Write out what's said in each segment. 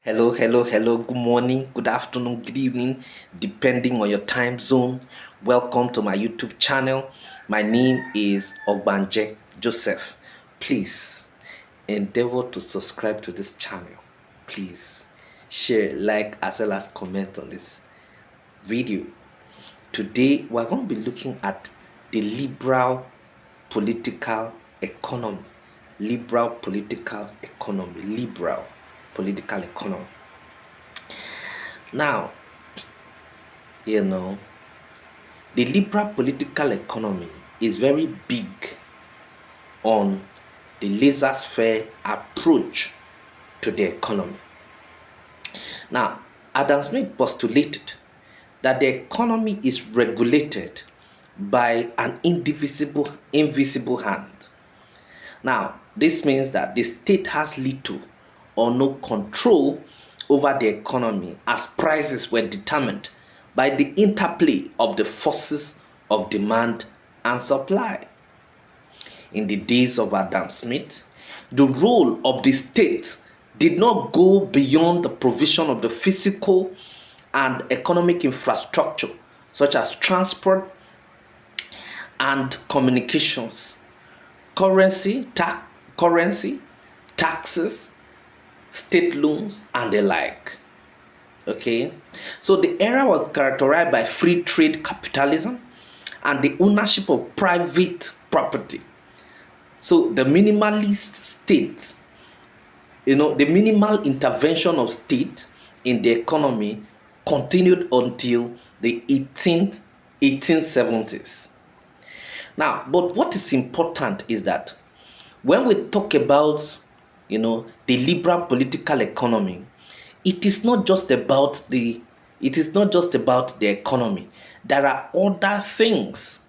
Hello, hello, hello. Good morning, good afternoon, good evening, depending on your time zone. Welcome to my YouTube channel. My name is Ogbanje Joseph. Please endeavor to subscribe to this channel. Please share, like, as well as comment on this video. Today, we're going to be looking at the liberal political economy. Liberal political economy. Liberal political economy. Now, you know, the liberal political economy is very big on the laissez-faire approach to the economy. Now, Adam Smith postulated that the economy is regulated by an invisible hand. Now, this means that the state has little or no control over the economy, as prices were determined by the interplay of the forces of demand and supply. In the days of Adam Smith, the role of the state did not go beyond the provision of the physical and economic infrastructure, such as transport and communications, currency, taxes, state loans, and the like. Okay, so the era was characterized by free trade capitalism and the ownership of private property. So the minimalist state, the minimal intervention of state in the economy continued until the 1870s. Now, but what is important is that when we talk about, the liberal political economy, it is not just about the economy. There are other things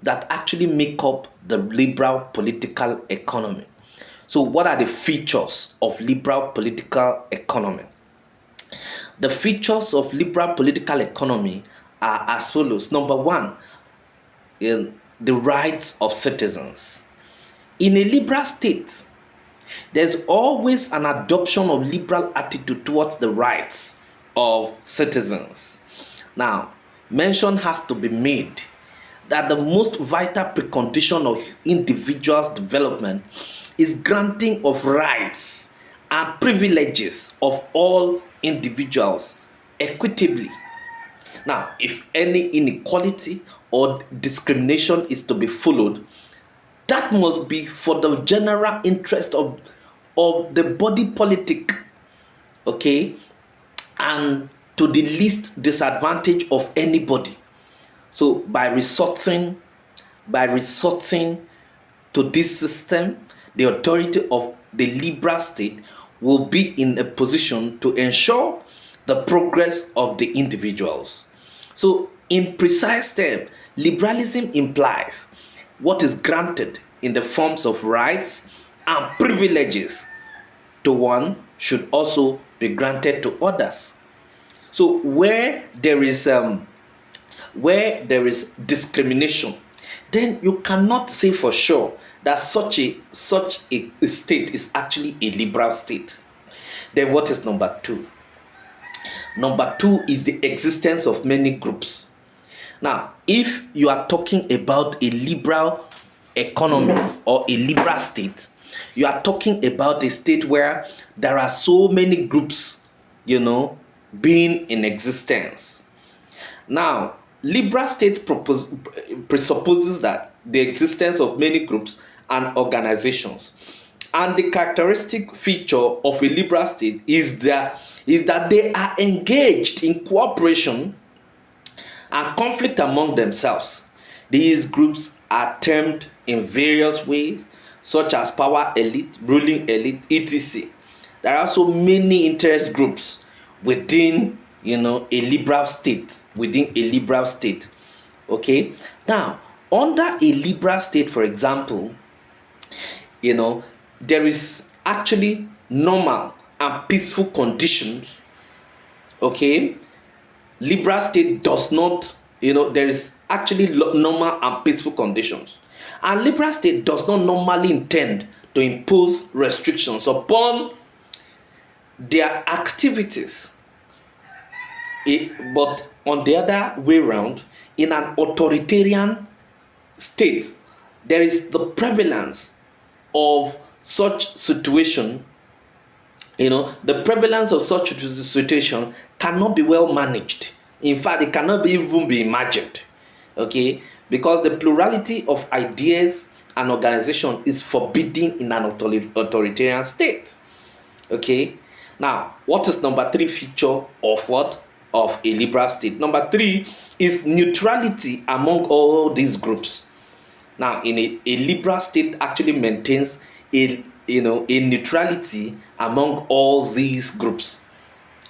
that actually make up the liberal political economy. So what are the features of liberal political economy? The features of liberal political economy are as follows. Number one, the rights of citizens. In a liberal state, there's always an adoption of liberal attitude towards the rights of citizens. Now, mention has to be made that the most vital precondition of individuals' development is granting of rights and privileges of all individuals equitably. Now, if any inequality or discrimination is to be followed, that must be for the general interest of the body politic, okay, and to the least disadvantage of anybody. So by resorting to this system, the authority of the liberal state will be in a position to ensure the progress of the individuals. So in precise terms, liberalism implies what is granted in the forms of rights and privileges to one should also be granted to others. So where there is discrimination, then you cannot say for sure that such a state is actually a liberal state. Then what is number two? Number two is the existence of many groups. Now, if you are talking about a liberal economy or a liberal state, you are talking about a state where there are so many groups, being in existence. Now, liberal state presupposes that the existence of many groups and organizations. And the characteristic feature of a liberal state is that they are engaged in cooperation and conflict among themselves. These groups are termed in various ways, such as power elite, ruling elite, etc. There are also many interest groups within, a liberal state. Okay. Now, under a liberal state, for example, there is actually normal and peaceful conditions. Okay. Liberal state does not, there is actually normal and peaceful conditions. And liberal state does not normally intend to impose restrictions upon their activities. But on the other way around, in an authoritarian state, there is the prevalence of such situation. The prevalence of such situation cannot be well managed. In fact, it cannot even be imagined. Okay, because the plurality of ideas and organization is forbidden in an authoritarian state. Okay, now what is number 3 feature of what? Of a liberal state? Number 3 is neutrality among all these groups. Now, in a liberal state actually maintains a neutrality among all these groups.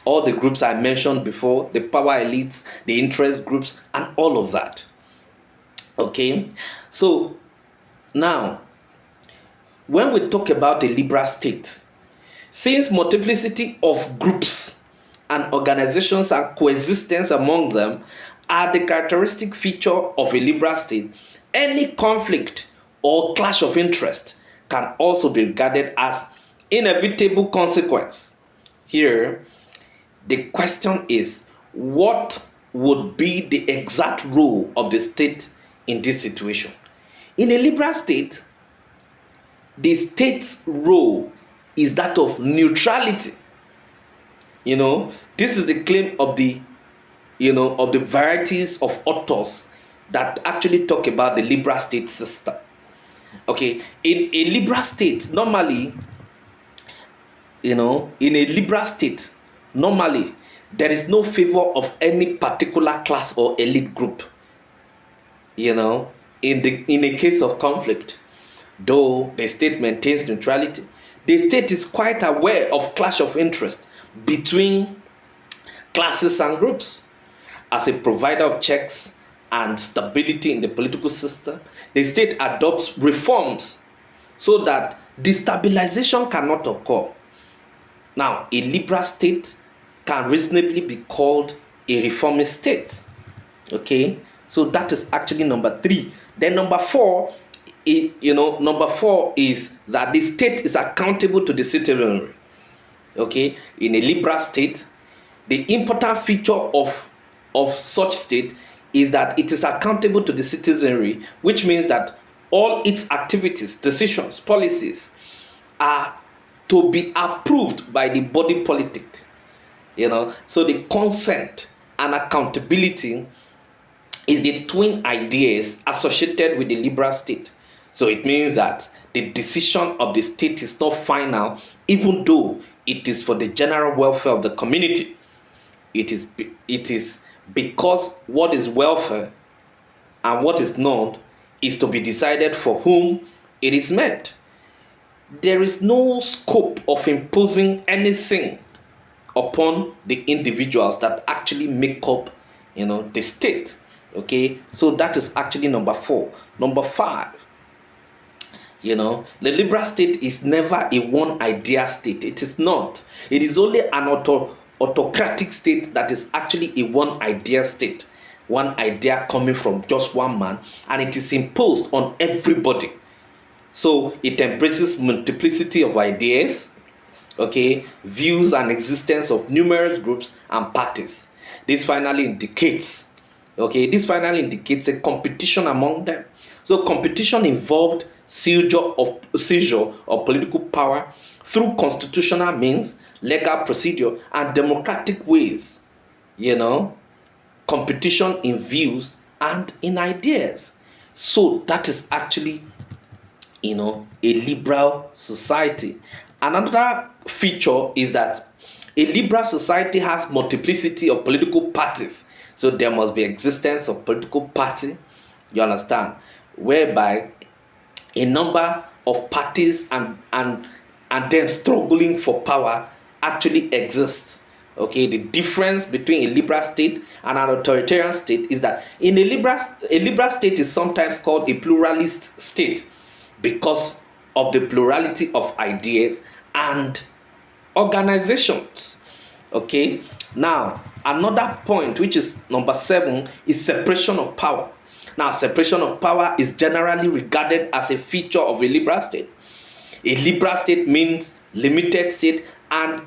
All the groups I mentioned before, the power elites, the interest groups, and all of that. Okay, so now when we talk about a liberal state, since multiplicity of groups and organizations and coexistence among them are the characteristic feature of a liberal state, any conflict or clash of interest can also be regarded as inevitable consequence. Here, the question is, what would be the exact role of the state in this situation? In a liberal state, the state's role is that of neutrality. This is the claim of the varieties of authors that actually talk about the liberal state system. Okay, in a liberal state, normally, in a liberal state, normally, there is no favor of any particular class or elite group. In a case of conflict, though the state maintains neutrality, the state is quite aware of clash of interest between classes and groups. As a provider of checks and stability in the political system, the state adopts reforms so that destabilization cannot occur. Now, a liberal state can reasonably be called a reformist state. Okay, so that is actually number 3. Then number 4, number 4 is that the state is accountable to the citizenry. Okay, in a liberal state, the important feature of such state is that it is accountable to the citizenry, which means that all its activities, decisions, policies are to be approved by the body politic. So the consent and accountability is the twin ideas associated with the liberal state. So it means that the decision of the state is not final, even though it is for the general welfare of the community. It is because what is welfare and what is not is to be decided for whom it is meant. There is no scope of imposing anything upon the individuals that actually make up the state. Okay, so that is actually number 4. Number 5, the liberal state is never a one idea state. It is not. It is only an autocratic state that is actually a one idea state, one idea coming from just one man, and it is imposed on everybody. So it embraces multiplicity of ideas, okay, views and existence of numerous groups and parties. This finally indicates a competition among them. So competition involved seizure of political power through constitutional means, legal procedure, and democratic ways. Competition in views and in ideas. So that is actually a liberal society. Another feature is that a liberal society has multiplicity of political parties. So there must be existence of political party, you understand, whereby a number of parties and them struggling for power actually exists. Okay, the difference between a liberal state and an authoritarian state is that in a liberal state is sometimes called a pluralist state because of the plurality of ideas and organizations. Okay, now another point, which is number 7, is separation of power. Now, separation of power is generally regarded as a feature of a liberal state. A liberal state means limited state and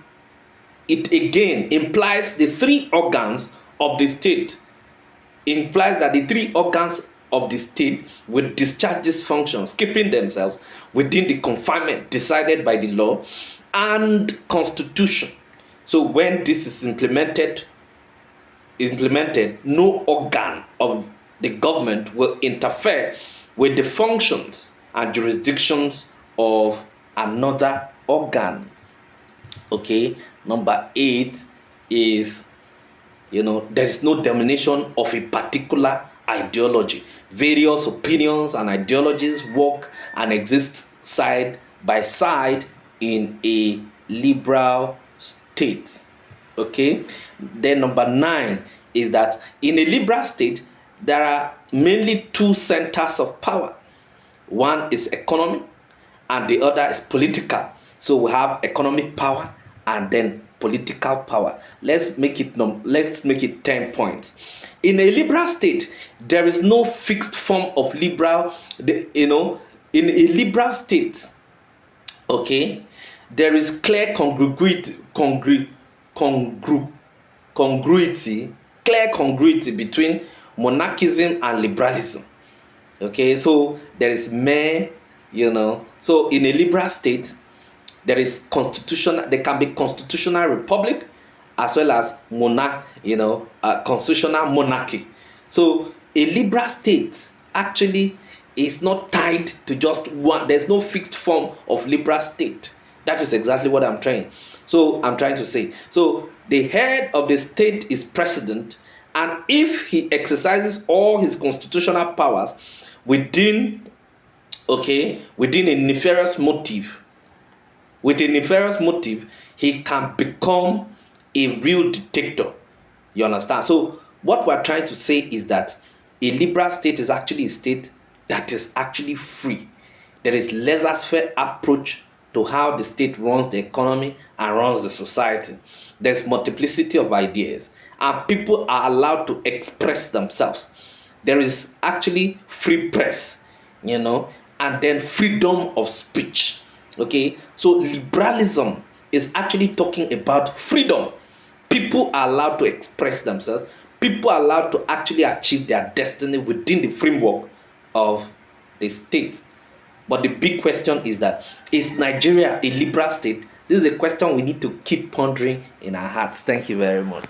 it again implies the three organs of the state, implies that the three organs of the state will discharge these functions, keeping themselves within the confinement decided by the law and constitution. So when this is implemented, no organ of the government will interfere with the functions and jurisdictions of another organ. Okay, number 8 is, there is no domination of a particular ideology. Various opinions and ideologies work and exist side by side in a liberal state. Okay, then number 9 is that in a liberal state there are mainly two centers of power. One is economic and the other is political. So we have economic power and then political power. Let's make it 10 points. In a liberal state, there is no fixed form of liberal, in a liberal state, okay, there is clear congruity between monarchism and liberalism. Okay, so there is so in a liberal state there can be constitutional republic as well as constitutional monarchy. So a liberal state actually is not tied to just one. There's no fixed form of liberal state. That is exactly what I'm trying to say. So the head of the state is president, and if he exercises all his constitutional powers within a nefarious motive, he can become a real dictator. You understand? So what we're trying to say is that a liberal state is actually a state that is actually free. There is laissez-faire approach to how the state runs the economy and runs the society. There's multiplicity of ideas and people are allowed to express themselves. There is actually free press, and then freedom of speech. Okay, so liberalism is actually talking about freedom. People are allowed to express themselves. People are allowed to actually achieve their destiny within the framework of the state. But the big question is that, is Nigeria a liberal state? This is a question we need to keep pondering in our hearts. Thank you very much.